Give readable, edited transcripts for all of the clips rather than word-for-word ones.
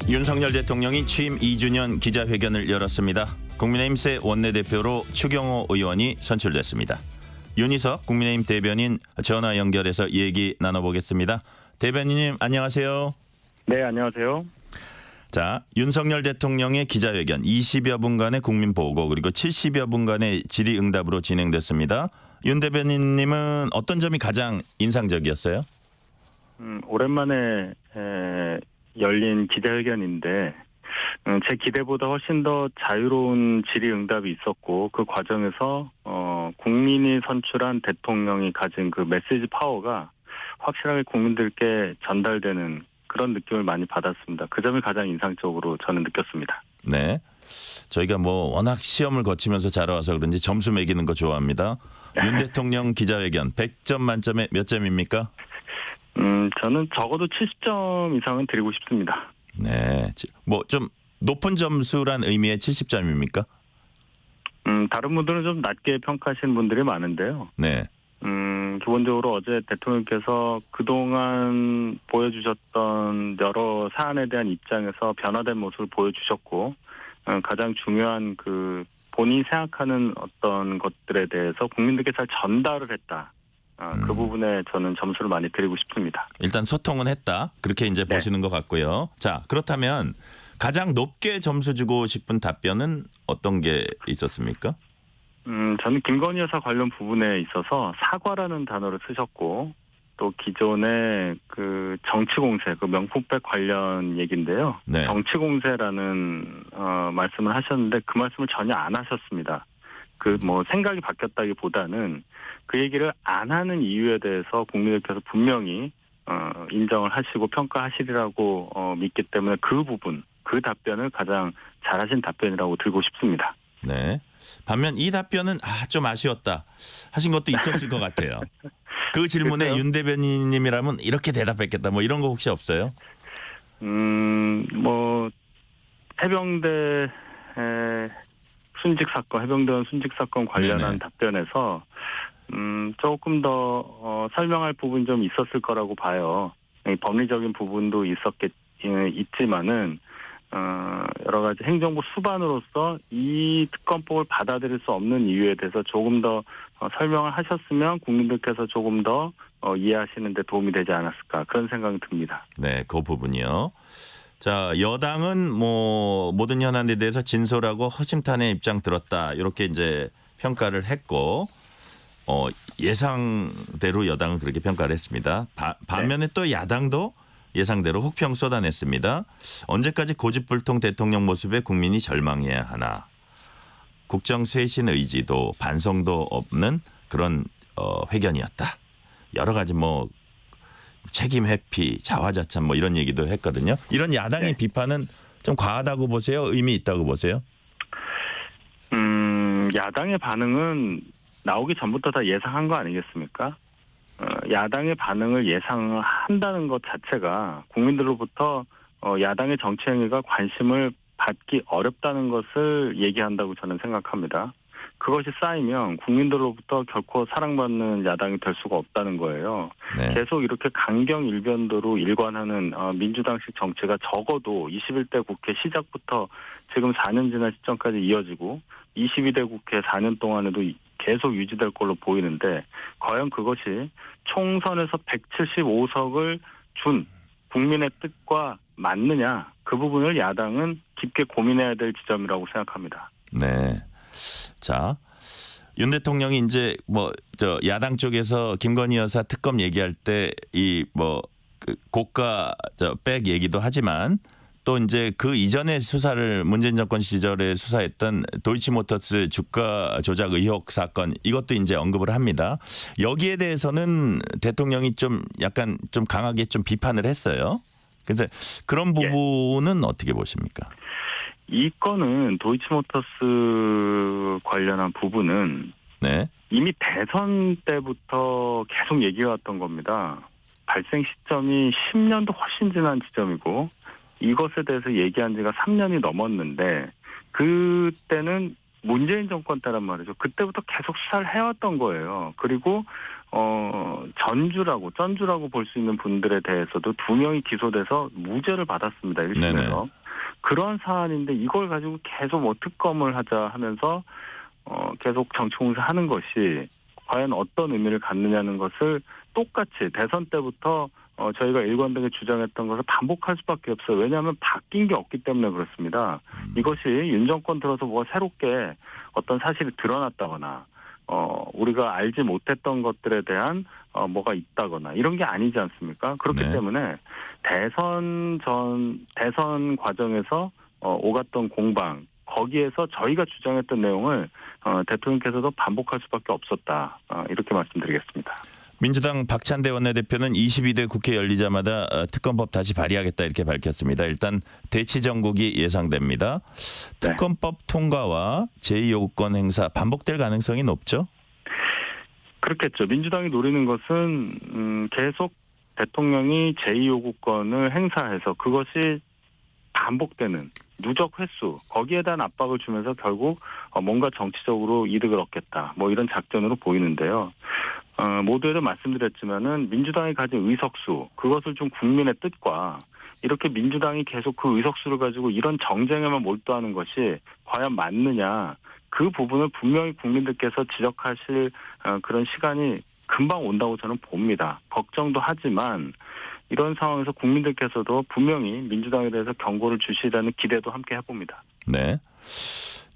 윤석열 대통령이 취임 2주년 기자회견을 열었습니다. 국민의힘 새 원내대표로 추경호 의원이 선출됐습니다. 윤희석 국민의힘 대변인 전화 연결해서 얘기 나눠보겠습니다. 대변인님 안녕하세요. 네, 안녕하세요. 자, 윤석열 대통령의 기자회견 20여 분간의 국민보고 그리고 70여 분간의 질의응답으로 진행됐습니다. 윤 대변인님은 어떤 점이 가장 인상적이었어요? 오랜만에 열린 기자회견인데 제 기대보다 훨씬 더 자유로운 질의응답이 있었고 그 과정에서 국민이 선출한 대통령이 가진 그 메시지 파워가 확실하게 국민들께 전달되는 그런 느낌을 많이 받았습니다. 그 점이 가장 인상적으로 저는 느꼈습니다. 네, 저희가 워낙 시험을 거치면서 자라와서 그런지 점수 매기는 거 좋아합니다. 윤 대통령 기자회견 100점 만점에 몇 점입니까? 저는 적어도 70점 이상은 드리고 싶습니다. 네, 좀 높은 점수란 의미의 70점입니까? 다른 분들은 좀 낮게 평가하시는 분들이 많은데요. 네. 기본적으로 어제 대통령께서 그동안 보여주셨던 여러 사안에 대한 입장에서 변화된 모습을 보여주셨고, 가장 중요한 그 본인이 생각하는 어떤 것들에 대해서 국민들께 잘 전달을 했다. 그 부분에 저는 점수를 많이 드리고 싶습니다. 일단 소통은 했다. 그렇게 이제 네. 보시는 것 같고요. 자, 그렇다면 가장 높게 점수 주고 싶은 답변은 어떤 게 있었습니까? 저는 김건희 여사 관련 부분에 있어서 사과라는 단어를 쓰셨고, 또 기존의 그 정치공세, 그 명품백 관련 얘기인데요. 네. 정치공세라는 말씀을 하셨는데 그 말씀을 전혀 안 하셨습니다. 생각이 바뀌었다기보다는 그 얘기를 안 하는 이유에 대해서 국민들께서 분명히 인정을 하시고 평가하시리라고 믿기 때문에 그 부분, 그 답변을 가장 잘하신 답변이라고 들고 싶습니다. 네. 반면 이 답변은 좀 아쉬웠다 하신 것도 있었을 것 같아요. 그 질문에 글쎄요. 윤 대변인님이라면 이렇게 대답했겠다. 이런 거 혹시 없어요? 해병대 순직 사건, 해병대원 순직 사건 관련한 네네. 답변에서 조금 더 설명할 부분이 좀 있었을 거라고 봐요. 법리적인 부분도 있지만은 여러 가지 행정부 수반으로서 이 특검법을 받아들일 수 없는 이유에 대해서 조금 더 설명을 하셨으면 국민들께서 조금 더 이해하시는 데 도움이 되지 않았을까 그런 생각이 듭니다. 네, 그 부분이요. 자, 여당은 모든 현안에 대해서 진솔하고 허심탄회 입장 들었다. 이렇게 이제 평가를 했고 예상대로 여당은 그렇게 평가를 했습니다. 반면에 또 야당도 예상대로 혹평 쏟아냈습니다. 언제까지 고집불통 대통령 모습에 국민이 절망해야 하나. 국정 쇄신 의지도 반성도 없는 그런 회견이었다. 여러 가지 책임 회피, 자화자찬 이런 얘기도 했거든요. 이런 야당의 비판은 좀 과하다고 보세요? 의미 있다고 보세요? 야당의 반응은 나오기 전부터 다 예상한 거 아니겠습니까? 야당의 반응을 예상한다는 것 자체가 국민들로부터 야당의 정치 행위가 관심을 받기 어렵다는 것을 얘기한다고 저는 생각합니다. 그것이 쌓이면 국민들로부터 결코 사랑받는 야당이 될 수가 없다는 거예요. 네. 계속 이렇게 강경일변도로 일관하는 민주당식 정치가 적어도 21대 국회 시작부터 지금 4년 지난 시점까지 이어지고 22대 국회 4년 동안에도 계속 유지될 걸로 보이는데 과연 그것이 총선에서 175석을 준 국민의 뜻과 맞느냐 그 부분을 야당은 깊게 고민해야 될 지점이라고 생각합니다. 네. 자, 윤 대통령이 이제 야당 쪽에서 김건희 여사 특검 얘기할 때 고가 백 얘기도 하지만 또 이제 그 이전의 수사를 문재인 정권 시절에 수사했던 도이치모터스 주가 조작 의혹 사건 이것도 이제 언급을 합니다. 여기에 대해서는 대통령이 좀 강하게 좀 비판을 했어요. 그래서 그런 부분은 어떻게 보십니까? 이 건은 도이치모터스 관련한 부분은 네. 이미 대선 때부터 계속 얘기가 왔던 겁니다. 발생 시점이 10년도 훨씬 지난 지점이고 이것에 대해서 얘기한 지가 3년이 넘었는데 그때는 문재인 정권 때란 말이죠. 그때부터 계속 수사를 해왔던 거예요. 그리고 전주라고 볼 수 있는 분들에 대해서도 2명이 기소돼서 무죄를 받았습니다. 1심에서. 네네. 그런 사안인데 이걸 가지고 계속 뭐 특검을 하자 하면서 계속 정치 공세하는 것이 과연 어떤 의미를 갖느냐는 것을 똑같이 대선 때부터 저희가 일관되게 주장했던 것을 반복할 수밖에 없어요. 왜냐하면 바뀐 게 없기 때문에 그렇습니다. 이것이 윤 정권 들어서 뭐가 새롭게 어떤 사실이 드러났다거나 우리가 알지 못했던 것들에 대한 뭐가 있다거나 이런 게 아니지 않습니까? 그렇기 네. 때문에 대선 과정에서 오갔던 공방 거기에서 저희가 주장했던 내용을 대통령께서도 반복할 수밖에 없었다. 이렇게 말씀드리겠습니다. 민주당 박찬대 원내대표는 22대 국회 열리자마자 특검법 다시 발의하겠다 이렇게 밝혔습니다. 일단 대치 정국이 예상됩니다. 네. 특검법 통과와 제2요구권 행사 반복될 가능성이 높죠? 그렇겠죠. 민주당이 노리는 것은 계속 대통령이 제2요구권을 행사해서 그것이 반복되는 누적 횟수 거기에 대한 압박을 주면서 결국 뭔가 정치적으로 이득을 얻겠다. 뭐 이런 작전으로 보이는데요. 모두에도 말씀드렸지만은 민주당이 가진 의석수 그것을 좀 국민의 뜻과 이렇게 민주당이 계속 그 의석수를 가지고 이런 정쟁에만 몰두하는 것이 과연 맞느냐 그 부분을 분명히 국민들께서 지적하실 그런 시간이 금방 온다고 저는 봅니다. 걱정도 하지만 이런 상황에서 국민들께서도 분명히 민주당에 대해서 경고를 주시라는 기대도 함께 해봅니다. 네.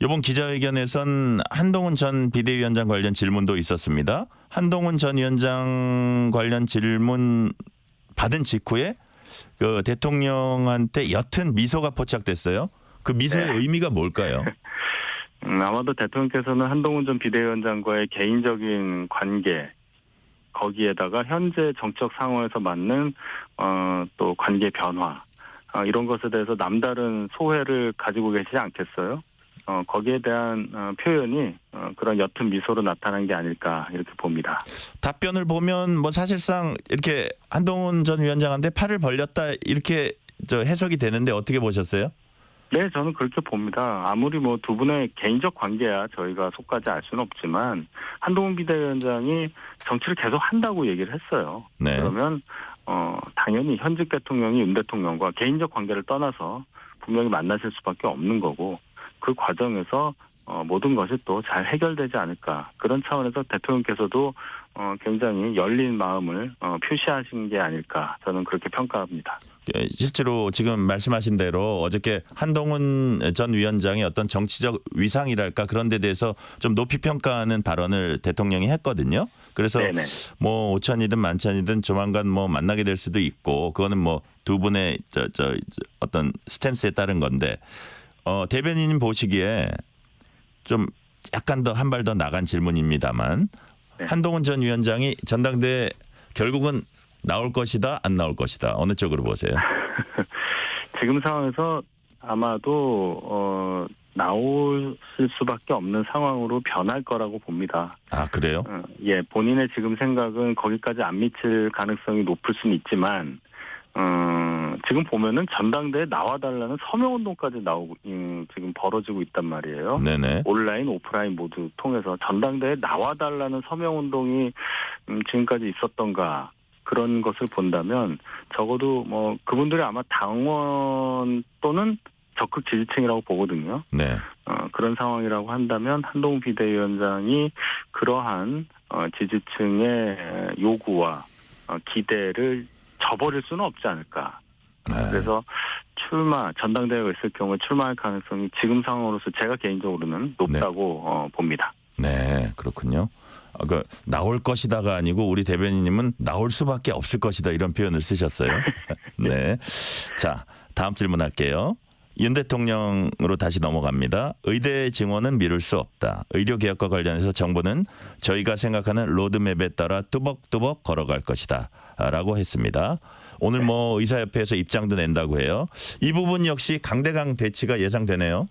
이번 기자회견에선 한동훈 전 비대위원장 관련 질문도 있었습니다. 한동훈 전 위원장 관련 질문 받은 직후에 그 대통령한테 옅은 미소가 포착됐어요. 그 미소의 네. 의미가 뭘까요? 아마도 대통령께서는 한동훈 전 비대위원장과의 개인적인 관계 거기에다가 현재 정책 상황에서 맞는 또 관계 변화 이런 것에 대해서 남다른 소회를 가지고 계시지 않겠어요? 거기에 대한 표현이 그런 옅은 미소로 나타난 게 아닐까 이렇게 봅니다. 답변을 보면 뭐 사실상 이렇게 한동훈 전 위원장한테 팔을 벌렸다 이렇게 해석이 되는데 어떻게 보셨어요? 네, 저는 그렇게 봅니다. 아무리 뭐 두 분의 개인적 관계야 저희가 속까지 알 수는 없지만 한동훈 비대위원장이 정치를 계속 한다고 얘기를 했어요. 네. 그러면 당연히 현직 대통령이 윤 대통령과 개인적 관계를 떠나서 분명히 만나실 수밖에 없는 거고 그 과정에서 모든 것이 또 잘 해결되지 않을까 그런 차원에서 대통령께서도 굉장히 열린 마음을 표시하신 게 아닐까 저는 그렇게 평가합니다. 실제로 지금 말씀하신 대로 어저께 한동훈 전 위원장의 어떤 정치적 위상이랄까 그런 데 대해서 좀 높이 평가하는 발언을 대통령이 했거든요. 그래서 네네. 뭐 오천이든 만천이든 조만간 뭐 만나게 될 수도 있고 그거는 뭐 두 분의 어떤 스탠스에 따른 건데 대변인님 보시기에 좀 약간 더 한 발 더 나간 질문입니다만 네. 한동훈 전 위원장이 전당대회 결국은 나올 것이다 안 나올 것이다 어느 쪽으로 보세요? 지금 상황에서 아마도 나오실 수밖에 없는 상황으로 변할 거라고 봅니다. 아 그래요? 예, 본인의 지금 생각은 거기까지 안 미칠 가능성이 높을 수는 있지만 지금 보면은 전당대에 나와달라는 서명운동까지 지금 벌어지고 있단 말이에요. 네네. 온라인, 오프라인 모두 통해서 전당대에 나와달라는 서명운동이 지금까지 있었던가 그런 것을 본다면 적어도 뭐 그분들이 아마 당원 또는 적극 지지층이라고 보거든요. 네. 그런 상황이라고 한다면 한동훈 비대위원장이 그러한 지지층의 요구와 기대를 저버릴 수는 없지 않을까. 네. 그래서 전당대회가 있을 경우에 출마할 가능성이 지금 상황으로서 제가 개인적으로는 높다고 봅니다. 네, 그렇군요. 그 나올 것이다가 아니고 우리 대변인님은 나올 수밖에 없을 것이다 이런 표현을 쓰셨어요. 네. 자, 다음 질문할게요. 윤 대통령으로 다시 넘어갑니다. 의대 증원은 미룰 수 없다. 의료개혁과 관련해서 정부는 저희가 생각하는 로드맵에 따라 뚜벅뚜벅 걸어갈 것이다 라고 했습니다. 오늘 뭐 의사협회에서 입장도 낸다고 해요. 이 부분 역시 강대강 대치가 예상되네요.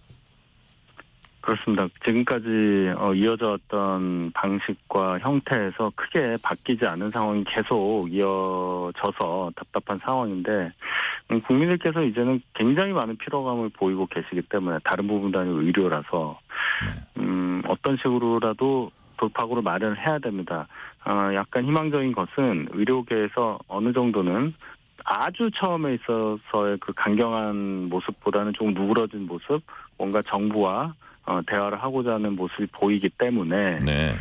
그렇습니다. 지금까지 이어져 왔던 방식과 형태에서 크게 바뀌지 않은 상황이 계속 이어져서 답답한 상황인데 국민들께서 이제는 굉장히 많은 피로감을 보이고 계시기 때문에 다른 부분도 아니고 의료라서 어떤 식으로라도 돌파구를 마련해야 됩니다. 약간 희망적인 것은 의료계에서 어느 정도는 아주 처음에 있어서의 그 강경한 모습보다는 조금 누그러진 모습, 뭔가 정부와 대화를 하고자 하는 모습이 보이기 때문에 네.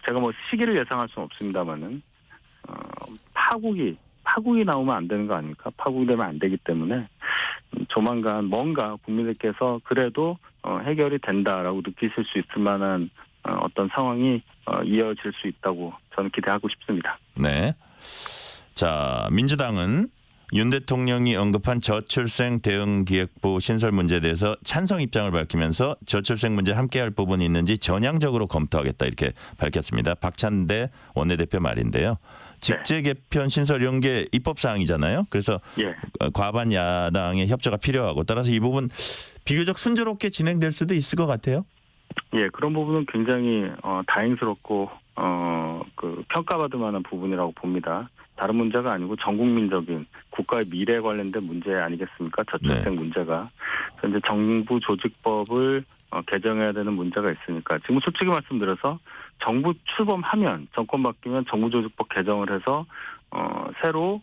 제가 뭐 시기를 예상할 수는 없습니다만은 파국이 나오면 안 되는 거 아닙니까? 파국이 되면 안 되기 때문에 조만간 뭔가 국민들께서 그래도 해결이 된다라고 느끼실 수 있을 만한 어떤 상황이 이어질 수 있다고 저는 기대하고 싶습니다. 네. 자, 민주당은 윤 대통령이 언급한 저출생 대응기획부 신설 문제에 대해서 찬성 입장을 밝히면서 저출생 문제 함께할 부분이 있는지 전향적으로 검토하겠다 이렇게 밝혔습니다. 박찬대 원내대표 말인데요. 직제 개편 신설 이런 게 입법 사항이잖아요. 그래서 예. 과반 야당의 협조가 필요하고 따라서 이 부분 비교적 순조롭게 진행될 수도 있을 것 같아요. 예, 그런 부분은 굉장히 다행스럽고 그 평가받을 만한 부분이라고 봅니다. 다른 문제가 아니고 전국민적인 국가의 미래에 관련된 문제 아니겠습니까? 저출생 문제가. 그래서 이제 정부 조직법을 개정해야 되는 문제가 있으니까 지금 솔직히 말씀드려서 정부 출범하면 정권 바뀌면 정부 조직법 개정을 해서 새로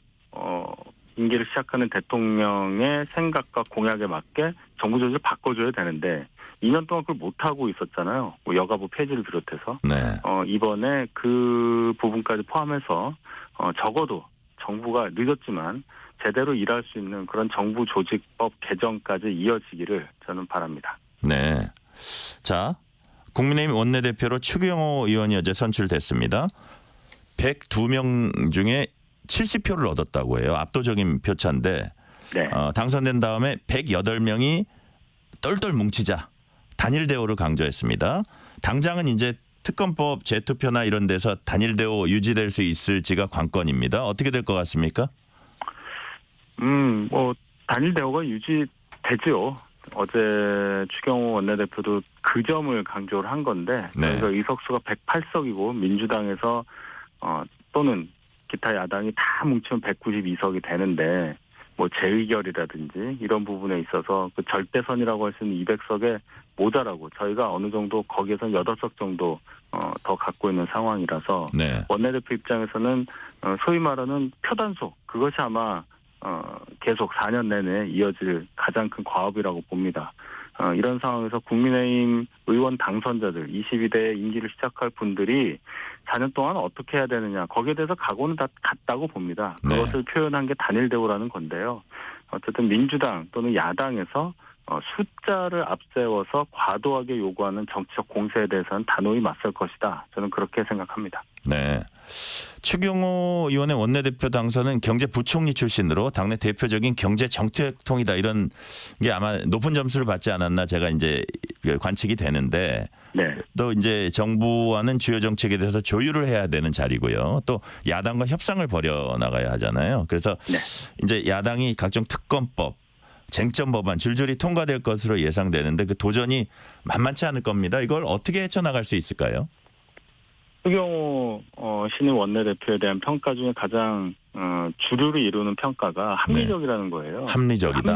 임기를 시작하는 대통령의 생각과 공약에 맞게 정부 조직을 바꿔줘야 되는데 2년 동안 그걸 못하고 있었잖아요. 뭐 여가부 폐지를 비롯해서. 네. 이번에 그 부분까지 포함해서 적어도 정부가 늦었지만 제대로 일할 수 있는 그런 정부 조직법 개정까지 이어지기를 저는 바랍니다. 네. 자, 국민의힘 원내대표로 추경호 의원이 어제 선출됐습니다. 102명 중에 70표를 얻었다고 해요. 압도적인 표차인데 네. 당선된 다음에 108명이 똘똘 뭉치자 단일 대우를 강조했습니다. 당장은 이제 특검법 재투표나 이런 데서 단일 대우 유지될 수 있을지가 관건입니다. 어떻게 될 것 같습니까? 뭐 단일 대우가 유지되죠. 어제 추경호 원내대표도 그 점을 강조를 한 건데 네. 저희가 의석수가 108석이고 민주당에서 또는 기타 야당이 다 뭉치면 192석이 되는데 뭐 재의결이라든지 이런 부분에 있어서 그 절대선이라고 할 수 있는 200석에 모자라고 저희가 어느 정도 거기에서 8석 정도 더 갖고 있는 상황이라서 네. 원내대표 입장에서는 소위 말하는 표단속 그것이 아마 계속 4년 내내 이어질 가장 큰 과업이라고 봅니다. 이런 상황에서 국민의힘 의원 당선자들 22대 임기를 시작할 분들이 4년 동안 어떻게 해야 되느냐 거기에 대해서 각오는 다 같다고 봅니다. 네. 그것을 표현한 게 단일 대우라는 건데요. 어쨌든 민주당 또는 야당에서 숫자를 앞세워서 과도하게 요구하는 정치적 공세에 대해서는 단호히 맞설 것이다. 저는 그렇게 생각합니다. 네. 추경호 의원의 원내대표 당선은 경제부총리 출신으로 당내 대표적인 경제정책통이다 이런 게 아마 높은 점수를 받지 않았나 제가 이제 관측이 되는데 네. 또 이제 정부와는 주요 정책에 대해서 조율을 해야 되는 자리고요. 또 야당과 협상을 벌여 나가야 하잖아요. 그래서 네. 이제 야당이 각종 특검법 쟁점 법안 줄줄이 통과될 것으로 예상되는데 그 도전이 만만치 않을 겁니다. 이걸 어떻게 헤쳐나갈 수 있을까요? 추경호 신임 원내대표에 대한 평가 중에 가장 주류를 이루는 평가가 합리적이라는 거예요. 합리적이다.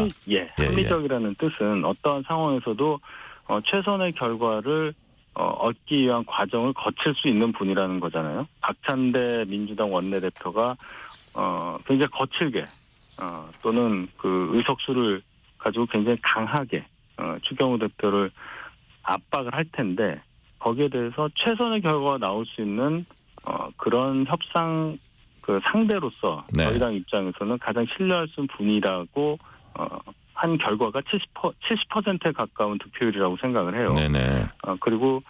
합리적이라는 뜻은 어떠한 상황에서도 최선의 결과를 얻기 위한 과정을 거칠 수 있는 분이라는 거잖아요. 박찬대 민주당 원내대표가 굉장히 거칠게 또는 그 의석수를 가지고 굉장히 강하게 추경호 대표를 압박을 할 텐데 거기에 대해서 최선의 결과가 나올 수 있는 그런 협상 그 상대로서 네. 저희 당 입장에서는 가장 신뢰할 수 있는 분이라고 한 결과가 70%에 가까운 득표율이라고 생각을 해요. 네네. 그리고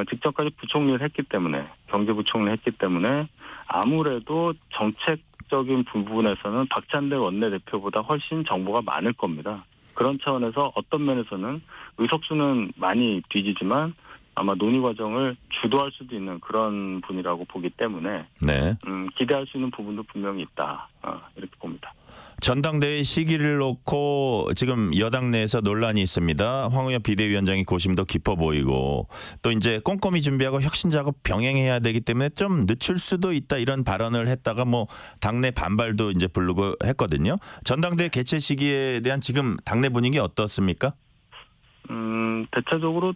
직전까지 부총리를 했기 때문에 경제부총리를 했기 때문에 아무래도 정책적인 부분에서는 박찬대 원내대표보다 훨씬 정보가 많을 겁니다. 그런 차원에서 어떤 면에서는 의석수는 많이 뒤지지만 아마 논의 과정을 주도할 수도 있는 그런 분이라고 보기 때문에 네. 기대할 수 있는 부분도 분명히 있다. 이렇게 봅니다. 전당대회 시기를 놓고 지금 여당 내에서 논란이 있습니다. 황우엽 비대위원장이 고심도 깊어 보이고 또 이제 꼼꼼히 준비하고 혁신 작업 병행해야 되기 때문에 좀 늦출 수도 있다 이런 발언을 했다가 뭐 당내 반발도 이제 부르고 했거든요. 전당대회 개최 시기에 대한 지금 당내 분위기 어떻습니까? 대체적으로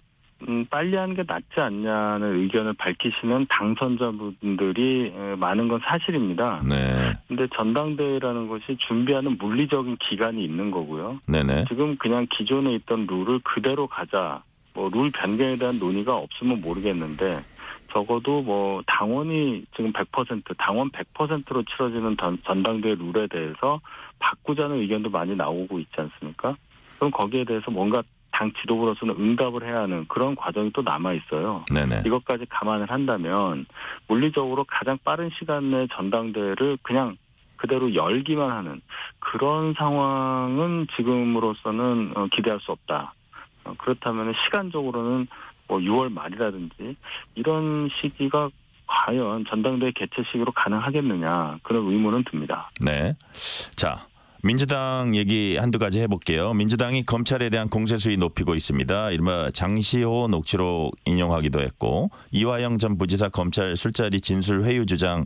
빨리 하는 게 낫지 않냐는 의견을 밝히시는 당선자분들이 많은 건 사실입니다. 네. 근데 전당대회라는 것이 준비하는 물리적인 기간이 있는 거고요. 네네. 지금 그냥 기존에 있던 룰을 그대로 가자. 뭐 룰 변경에 대한 논의가 없으면 모르겠는데 적어도 뭐 당원이 지금 100% 당원 100%로 치러지는 전당대회 룰에 대해서 바꾸자는 의견도 많이 나오고 있지 않습니까? 그럼 거기에 대해서 뭔가 당 지도부로서는 응답을 해야 하는 그런 과정이 또 남아 있어요. 네네. 이것까지 감안을 한다면 물리적으로 가장 빠른 시간 내에 전당대회를 그냥 그대로 열기만 하는 그런 상황은 지금으로서는 기대할 수 없다. 그렇다면 시간적으로는 뭐 6월 말이라든지 이런 시기가 과연 전당대회 개최 시기로 가능하겠느냐 그런 의문은 듭니다. 네. 자, 민주당 얘기 한두 가지 해볼게요. 민주당이 검찰에 대한 공세 수위 높이고 있습니다. 이른바 장시호 녹취록 인용하기도 했고 이화영 전 부지사 검찰 술자리 진술 회유 주장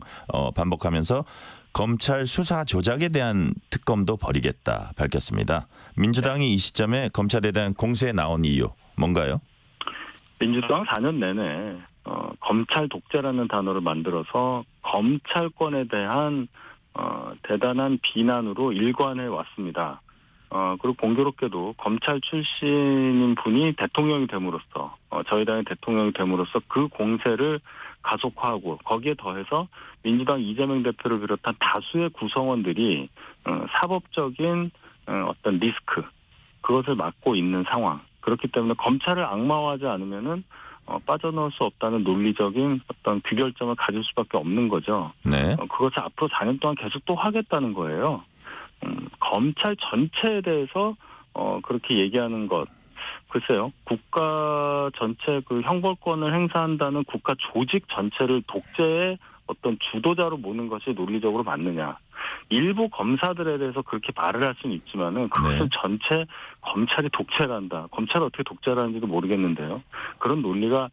반복하면서 검찰 수사 조작에 대한 특검도 벌이겠다 밝혔습니다. 민주당이 이 시점에 검찰에 대한 공세에 나온 이유 뭔가요? 민주당 4년 내내 검찰 독재라는 단어를 만들어서 검찰권에 대한 대단한 비난으로 일관해 왔습니다. 그리고 공교롭게도 검찰 출신인 분이 대통령이 됨으로써 저희 당의 대통령이 됨으로써 그 공세를 가속화하고 거기에 더해서 민주당 이재명 대표를 비롯한 다수의 구성원들이 사법적인 어떤 리스크 그것을 맡고 있는 상황. 그렇기 때문에 검찰을 악마화하지 않으면은 빠져나올 수 없다는 논리적인 어떤 규결점을 가질 수밖에 없는 거죠. 네. 그것을 앞으로 4년 동안 계속 또 하겠다는 거예요. 검찰 전체에 대해서 그렇게 얘기하는 것. 글쎄요. 국가 전체 그 형벌권을 행사한다는 국가 조직 전체를 독재의 어떤 주도자로 모는 것이 논리적으로 맞느냐. 일부 검사들에 대해서 그렇게 말을 할 수는 있지만은 그것은 네. 전체 검찰이 독재를 한다. 검찰이 어떻게 독재를 하는지도 모르겠는데요. 그런 논리가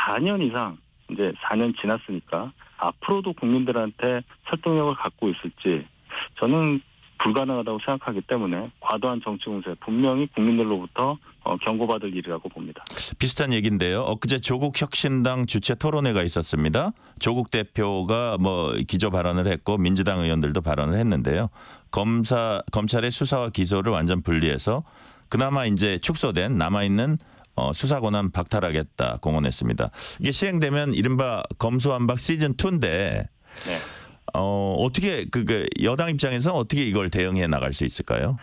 4년 이상 이제 4년 지났으니까 앞으로도 국민들한테 설득력을 갖고 있을지 저는 불가능하다고 생각하기 때문에 과도한 정치 공세 분명히 국민들로부터 경고받을 일이라고 봅니다. 비슷한 얘기인데요. 엊그제 조국 혁신당 주최 토론회가 있었습니다. 조국 대표가 뭐 기조 발언을 했고 민주당 의원들도 발언을 했는데요. 검찰의 수사와 기소를 완전 분리해서 그나마 이제 축소된 남아있는 수사 권한 박탈하겠다 공언했습니다. 이게 시행되면 이른바 검수완박 시즌 2인데 네. 어떻게 여당 입장에서 어떻게 이걸 대응해 나갈 수 있을까요?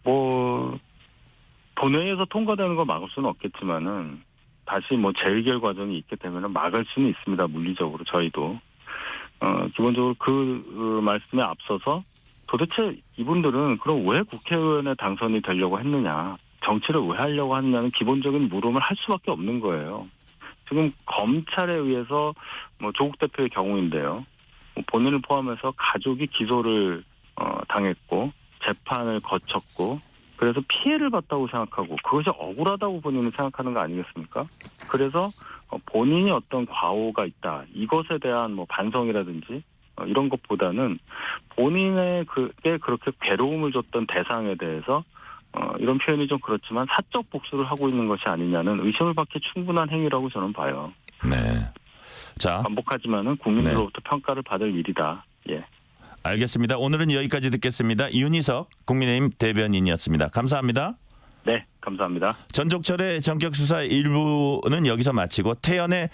뭐 본회의에서 통과되는 거 막을 수는 없겠지만은 다시 뭐 재의결 과정이 있기 때문에 막을 수는 있습니다. 물리적으로 저희도 기본적으로 그 말씀에 앞서서 도대체 이분들은 그럼 왜 국회의원에 당선이 되려고 했느냐, 정치를 왜 하려고 하느냐는 기본적인 물음을 할 수밖에 없는 거예요. 지금 검찰에 의해서 뭐 조국 대표의 경우인데요. 본인을 포함해서 가족이 기소를 당했고 재판을 거쳤고 그래서 피해를 봤다고 생각하고 그것이 억울하다고 본인은 생각하는 거 아니겠습니까? 그래서 본인이 어떤 과오가 있다. 이것에 대한 뭐 반성이라든지 이런 것보다는 본인에게 그렇게 괴로움을 줬던 대상에 대해서 이런 표현이 좀 그렇지만 사적 복수를 하고 있는 것이 아니냐는 의심을 받기 충분한 행위라고 저는 봐요. 네. 자, 반복하지만은 국민들로부터 평가를 받을 일이다. 예. 알겠습니다. 오늘은 여기까지 듣겠습니다. 윤희석 국민의힘 대변인이었습니다. 감사합니다. 네, 감사합니다. 전종철의 전격수사 1부는 여기서 마치고 태연의